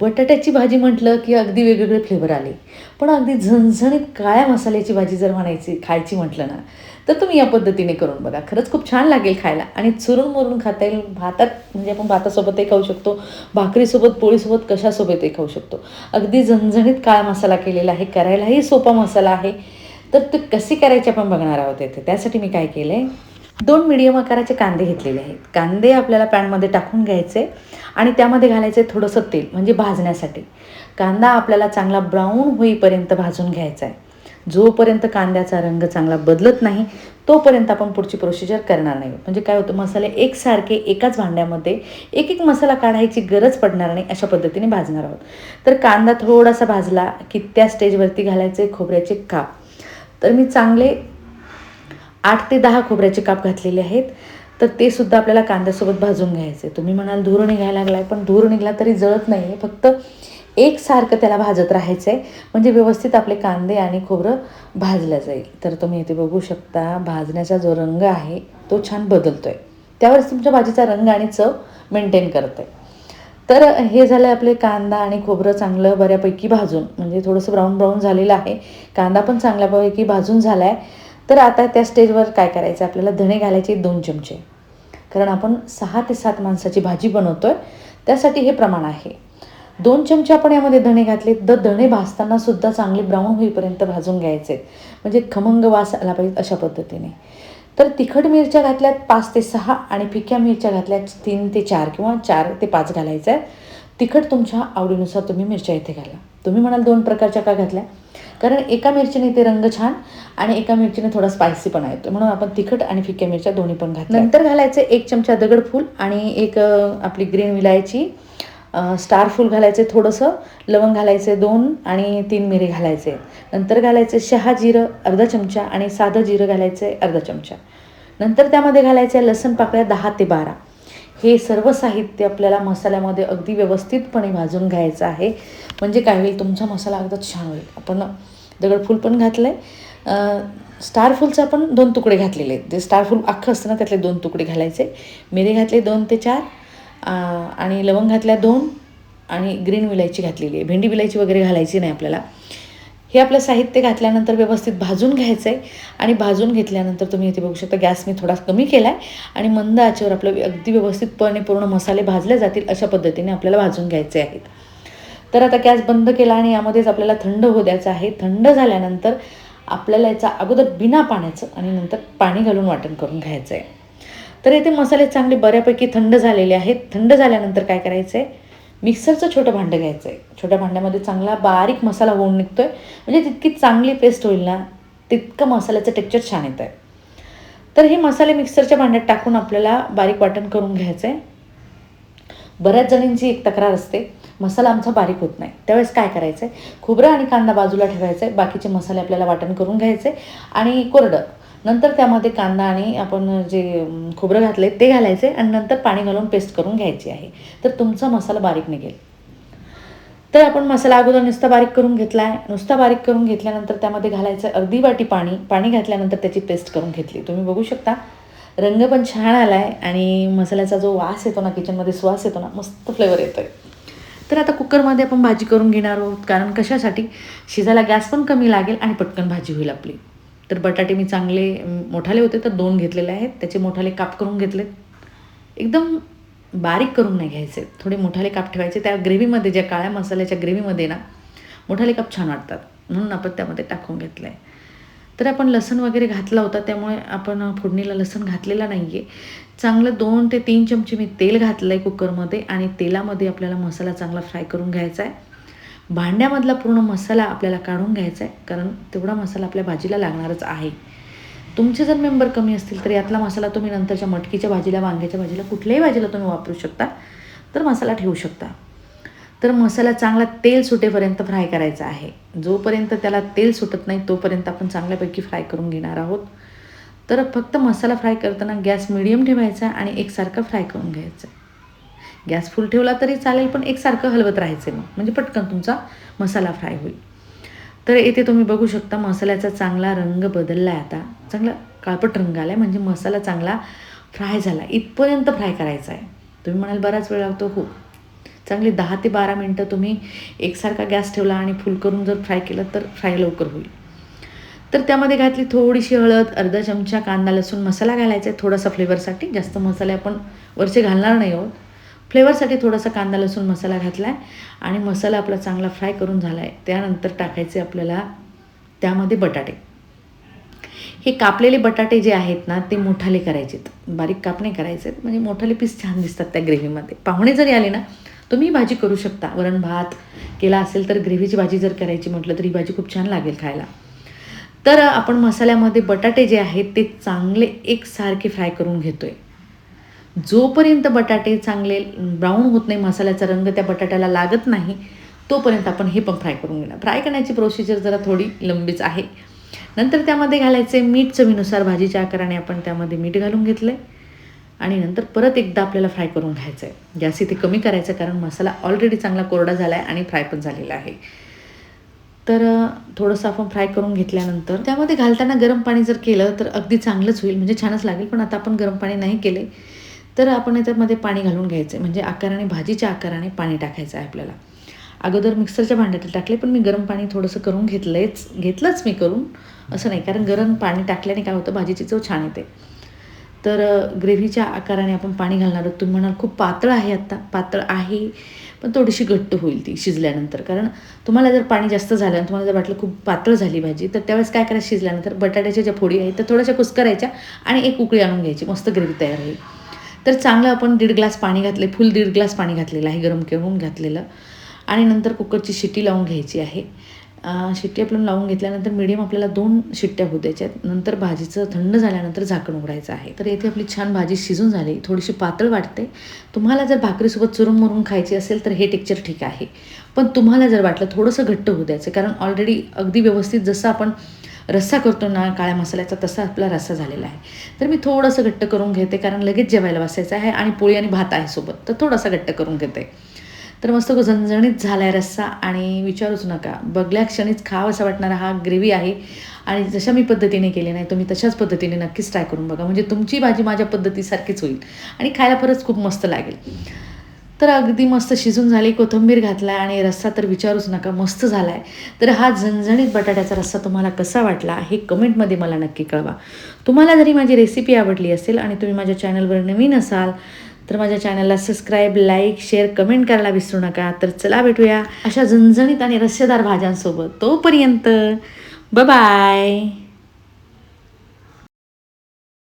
बटाट्याची भाजी म्हटलं की अगदी वेगवेगळे फ्लेवर आले. पण अगदी झणझणीत काळ्या मसाल्याची भाजी जर खायची म्हटलं ना, तर तुम्ही या पद्धतीने करून बघा. खरंच खूप छान लागेल खायला आणि चुरून-मुरून खाता येईल. भातात म्हणजे आपण भातासोबतही खाऊ शकतो, भाकरीसोबत, पोळीसोबत कशासोबतही खाऊ शकतो. अगदी झणझणीत काळा मसाला केलेला आहे. करायलाही सोपा मसाला आहे. तर ते कसे करायचे आपण बघणार आहोत इथे. त्यासाठी मी काय केलं आहे, 2 मीडियम आकाराचे कांदे घेतलेले आहेत. कांदे आपल्याला पॅनमध्ये टाकून घ्यायचे आणि त्यामध्ये घालायचं आहे थोडंसं तेल, म्हणजे भाजण्यासाठी. कांदा आपल्याला चांगला ब्राऊन होईपर्यंत भाजून घ्यायचा आहे. जोपर्यंत कांद्याचा रंग चांगला बदलत नाही, तोपर्यंत आपण पुढची प्रोसिजर करणार नाही. म्हणजे काय होतं, मसाले एकसारखे एकाच भांड्यामध्ये एक मसाला काढायची गरज पडणार नाही, अशा पद्धतीने भाजणार आहोत. तर कांदा थोडासा भाजला की त्या स्टेजवरती घालायचे खोबऱ्याचे काप. तर मी चांगले 8 ते 10 खोबऱ्याचे काप घातलेले आहेत. तर ते सुद्धा आपल्याला कांद्यासोबत भाजून घ्यायचे. तुम्ही म्हणाल धूर निघायला लागला आहे, पण धूर निघाला तरी जळत नाही आहे. फक्त एकसारखं त्याला भाजत राहायचं आहे, म्हणजे व्यवस्थित आपले कांदे आणि खोबरं भाजलं जाईल. तर तुम्ही इथे बघू शकता भाजण्याचा जो रंग आहे तो छान बदलतो आहे. त्यावरच तुमच्या भाजीचा रंग आणि चव मेंटेन करतं आहे. तर हे झालं आपले कांदा आणि खोबरं चांगलं बऱ्यापैकी भाजून, म्हणजे थोडंसं ब्राऊन ब्राऊन झालेलं आहे. कांदा पण चांगल्यापैकी भाजून झाला आहे. तर आता त्या स्टेजवर काय करायचं, आपल्याला धणे घालायचे 2 चमचे. कारण आपण 6 ते 7 माणसाची भाजी बनवतो आहे, त्यासाठी हे प्रमाण आहे. 2 चमचे आपण यामध्ये धणे घातले. धणे भाजताना सुद्धा चांगले ब्राऊन होईपर्यंत भाजून घ्यायचे आहेत, म्हणजे खमंग वास आला पाहिजे अशा पद्धतीने. तर तिखट मिरच्या घातल्यात 5 ते 6 आणि फिक्या मिरच्या घातल्यात 3 ते 4 किंवा 4 ते 5 घालायचं आहे. तिखट तुमच्या आवडीनुसार तुम्ही मिरच्या इथे घाला. तुम्ही म्हणाल 2 प्रकारच्या का घातल्या? कारण एका मिरचीने ते रंग छान आणि एका मिरचीने थोडा स्पायसीपणा येतो, म्हणून आपण तिखट आणि फिक्या मिरच्या दोन्ही पण घातल्या. नंतर घालायचे 1 चमचा दगडफूल आणि एक आपली ग्रीन विलायची, स्टार फूल घालायचे थोडंसं, लवंग घालायचे 2 आणि 3 मिरे घालायचे. नंतर घालायचे शहा जिरं अर्धा चमचा आणि साधं जिरं घालायचे अर्धा चमचा. नंतर त्यामध्ये घालायचे लसूण पाकळ्या 10 ते 12. हे सर्व साहित्य आपल्याला मसाल्यामध्ये अगदी व्यवस्थितपणे भाजून घ्यायचं आहे. म्हणजे काय होईल, तुमचा मसाला अगदी छान होईल. आपण दगडफूल पण घातलं आहे, स्टार फूलचं आपण 2 तुकडे घातलेले आहेत. जे स्टार फूल अख्खं असतं ना, त्यातले 2 तुकडे घालायचे. मिरे घातले 2 ते 4 आणि लवंग घातल्या 2 आणि ग्रीन विलायची घातलेली आहे. भेंडी विलायची वगैरे घालायची नाही आपल्याला. हे आपलं साहित्य घातल्यानंतर व्यवस्थित भाजून घ्यायचं आहे आणि भाजून घेतल्यानंतर तुम्ही इथे बघू शकता गॅस मी थोडा कमी केला आहे आणि मंद आचेवर आपलं अगदी व्यवस्थितपणे पूर्ण मसाले भाजले जातील अशा पद्धतीने आपल्याला भाजून घ्यायचे आहेत. तर आता गॅस बंद केला आणि यामध्येच आपल्याला थंड होऊ द्यायचं आहे. थंड झाल्यानंतर आपल्याला याचा अगोदर बिना पाण्याचं आणि नंतर पाणी घालून वाटण करून घ्यायचं आहे. तर इथे मसाले चांगले बऱ्यापैकी थंड झालेले आहेत. थंड झाल्यानंतर काय करायचं आहे, मिक्सरचं छोटं भांडं घ्यायचं आहे. छोट्या भांड्यामध्ये चांगला बारीक मसाला होऊन निघतो आहे, म्हणजे जितकी चांगली पेस्ट होईल ना, तितकं मसाल्याचं टेक्स्चर छान येतं आहे. तर हे मसाले मिक्सरच्या भांड्यात टाकून आपल्याला बारीक वाटण करून घ्यायचं आहे. बऱ्याच जणींची एक तक्रार असते, मसाला आमचा बारीक होत नाही. त्यावेळेस काय करायचं आहे, खोबरं आणि कांदा बाजूला ठेवायचं आहे, बाकीचे मसाले आपल्याला वाटण करून घ्यायचे आणि कोरडं. नंतर त्यामध्ये कांदा आणि आपण जे खोबरं घातले ते घालायचे आणि नंतर पाणी घालून पेस्ट करून घ्यायची आहे. तर तुमचा मसाला बारीक निघेल. तर आपण मसाला अगोदर नुसता बारीक करून घेतला आहे. नुसता बारीक करून घेतल्यानंतर त्यामध्ये घालायचं अर्धी वाटी पाणी. पाणी घातल्यानंतर त्याची पेस्ट करून घेतली. तुम्ही बघू शकता रंग पण छान आला आहे आणि मसाल्याचा जो वास येतो ना, किचनमध्ये सुवास येतो ना, मस्त फ्लेवर येतो आहे. तर आता कुकरमध्ये आपण भाजी करून घेणार आहोत. कारण कशासाठी, शिजायला गॅस पण कमी लागेल आणि पटकन भाजी होईल आपली. तर बटाटे मी चांगले मोठाले होते तर 2 घेतलेले आहेत. त्याचे मोठाले काप करून घेतलेत. एकदम बारीक करून नाही घ्यायचे, थोडे मोठाले काप ठेवायचे. त्या ग्रेव्हीमध्ये, ज्या काळ्या मसाल्याच्या ग्रेव्हीमध्ये ना मोठाले काप छान वाटतात, म्हणून आपण त्यामध्ये टाकून घेतलं आहे. तर आपण लसूण वगैरे घातला होता, त्यामुळे आपण फोडणीला लसूण घातलेला नाही आहे. चांगलं 2 ते 3 चमचे मी तेल घातलं आहे कुकरमध्ये आणि तेलामध्ये आपल्याला मसाला चांगला फ्राय करून घ्यायचा आहे. भांड्यामधला पूर्ण मसाला आपल्याला काढून घ्यायचा आहे, कारण तेवढा मसाला आपल्या भाजीला लागणारच आहे. तुमचे जर मेंबर कमी असतील तर यातला मसाला तुम्ही नंतरच्या मटकीच्या भाजीला, वांग्याच्या भाजीला, कुठल्याही भाजीला तुम्ही वापरू शकता. तर मसाला ठेवू शकता. तर मसाला चांगला तेल सुटेपर्यंत फ्राय करायचा आहे. जोपर्यंत त्याला तेल सुटत नाही तोपर्यंत आपण चांगल्यापैकी फ्राय करून घेणार आहोत. तर फक्त मसाला फ्राय करताना गॅस मिडियम ठेवायचा आणि एकसारखं फ्राय करून घ्यायचं. गॅस फुल ठेवला तरी चालेल, पण एकसारखं हलवत राहायचं मग, म्हणजे पटकन तुमचा मसाला फ्राय होईल. तर इथे तुम्ही बघू शकता मसाल्याचा चांगला रंग बदलला आहे. आता चांगला काळपट रंग आला आहे, म्हणजे मसाला चांगला फ्राय झाला. इथपर्यंत फ्राय करायचा आहे. तुम्ही म्हणाल बराच वेळ लागतो, हो. चांगली 10 ते 12 मिनटं तुम्ही एकसारखा गॅस ठेवला आणि फुल करून जर फ्राय केलं तर फ्राय लवकर होईल. तर त्यामध्ये घातली थोडीशी हळद, अर्धा चमचा कांदा लसूण मसाला घालायचा आहे थोडासा फ्लेवरसाठी. जास्त मसाले आपण वरचे घालणार नाही आहोत. फ्लेवरसाठी थोडासा कांदा लसूण मसाला घातला आहे आणि मसाला आपला चांगला फ्राय करून झाला आहे. त्यानंतर टाकायचे आपल्याला त्यामध्ये बटाटे. हे कापलेले बटाटे जे आहेत ना ते मोठाले करायचेत, बारीक कापणे करायचे आहेत, म्हणजे मोठाले पीस छान दिसतात त्या ग्रेव्हीमध्ये. पाहुणे जरी आले ना तुम्ही भाजी करू शकता. वरण भात केला असेल तर ग्रेव्हीची भाजी जर करायची म्हटलं तर ही भाजी खूप छान लागेल खायला. तर आपण मसाल्यामध्ये बटाटे जे आहेत ते चांगले एकसारखे फ्राय करून घेतोय. जोपर्यंत बटाटे चांगले ब्राऊन होत नाही, मसाल्याचा रंग त्या बटाट्याला लागत नाही, तोपर्यंत आपण हे पण फ्राय करून घेणार. फ्राय करण्याची प्रोसिजर जरा थोडी लंबीच आहे. नंतर त्यामध्ये घालायचे मीठ चवीनुसार. भाजीच्या आकाराने आपण त्यामध्ये मीठ घालून घेतलं आहे आणि नंतर परत एकदा आपल्याला फ्राय करून घ्यायचं आहे. गॅस इथे कमी करायचं कारण मसाला ऑलरेडी चांगला कोरडा झाला आहे आणि फ्राय पण झालेला आहे. तर थोडंसं आपण फ्राय करून घेतल्यानंतर त्यामध्ये घालताना गरम पाणी जर केलं तर अगदी चांगलंच होईल, म्हणजे छानच लागेल. पण आता आपण गरम पाणी नाही केले तर आपण त्यामध्ये पाणी घालून घ्यायचं आहे, म्हणजे आकाराने भाजीच्या आकाराने पाणी टाकायचं आहे आपल्याला. अगोदर मिक्सरच्या भांड्यात टाकले पण मी गरम पाणी थोडंसं करून घेतलंच मी करून, असं नाही, कारण गरम पाणी टाकल्याने काय होतं भाजीची चव छान येते. तर ग्रेव्हीच्या आकाराने आपण पाणी घालणार आहोत. तुम्ही म्हणाल खूप पातळ आहे, आत्ता पातळ आहे पण थोडीशी घट्ट होईल ती शिजल्यानंतर. कारण तुम्हाला जर पाणी जास्त झालं आणि तुम्हाला जर वाटलं खूप पातळ झाली भाजी तर त्यावेळेस काय करायचं, शिजल्यानंतर बटाट्याच्या ज्या फोडी आहेत त्या थोड्याशा कुस्करायच्या आणि एक उकळी आणून घ्यायची, मस्त ग्रेव्ही तयार होईल. तर चांगलं आपण 1.5 ग्लास पाणी घातले, फुल 1.5 ग्लास पाणी घातलेलं आहे, गरम करून घातलेलं. आणि नंतर कुकरची शिट्टी लावून घ्यायची आहे. शिट्टी आपण लावून घेतल्यानंतर मीडियम आपल्याला 2 शिट्ट्या होऊ द्यायच्या आहेत. नंतर भाजीचं थंड झाल्यानंतर झाकण उघडायचं आहे. तर इथे आपली छान भाजी शिजून झाली. थोडीशी पातळ वाटते. तुम्हाला जर भाकरीसोबत चुरून मुरून खायची असेल तर हे टेक्स्चर ठीक आहे. पण तुम्हाला जर वाटलं थोडंसं घट्ट होऊ द्यायचं, कारण ऑलरेडी अगदी व्यवस्थित जसं आपण रस्सा करतो ना काळ्या मसाल्याचा तसा आपला रस्सा झालेला आहे. तर मी थोडंसं घट्ट करून घेते कारण लगेच जेवायला बसायचं आहे आणि पोळी आणि भात आहे सोबत, तर थोडासा घट्ट करून घेते. तर मस्त झणझणीत झाला आहे रस्सा आणि विचारूच नका, बघल्या क्षणीच खावासा वाटणारा हा ग्रेव्ही आहे. आणि जशा मी पद्धतीने केली नाही तुम्ही तशाच पद्धतीने नक्कीच ट्राय करून बघा, म्हणजे तुमची भाजी माझ्या पद्धतीसारखीच होईल आणि खायला खरंच खूप मस्त लागेल. तर अगदी मस्त शिजून झाली, कोथिंबीर घातला आणि रस्सा तर विचारूच नका, मस्त झाला आहे. तर हा झणझणीत बटाट्याचा रस्सा तुम्हाला कसा वाटला हे कमेंटमध्ये मला नक्की कळवा. तुम्हाला जरी माझी रेसिपी आवडली असेल आणि तुम्ही माझ्या चॅनलवर नवीन असाल तर माझ्या चॅनलला सबस्क्राईब, लाईक, शेअर, कमेंट करायला विसरू नका. तर चला भेटूया अशा झणझणीत आणि रस्सेदार भाज्यांसोबत. तोपर्यंत बाय.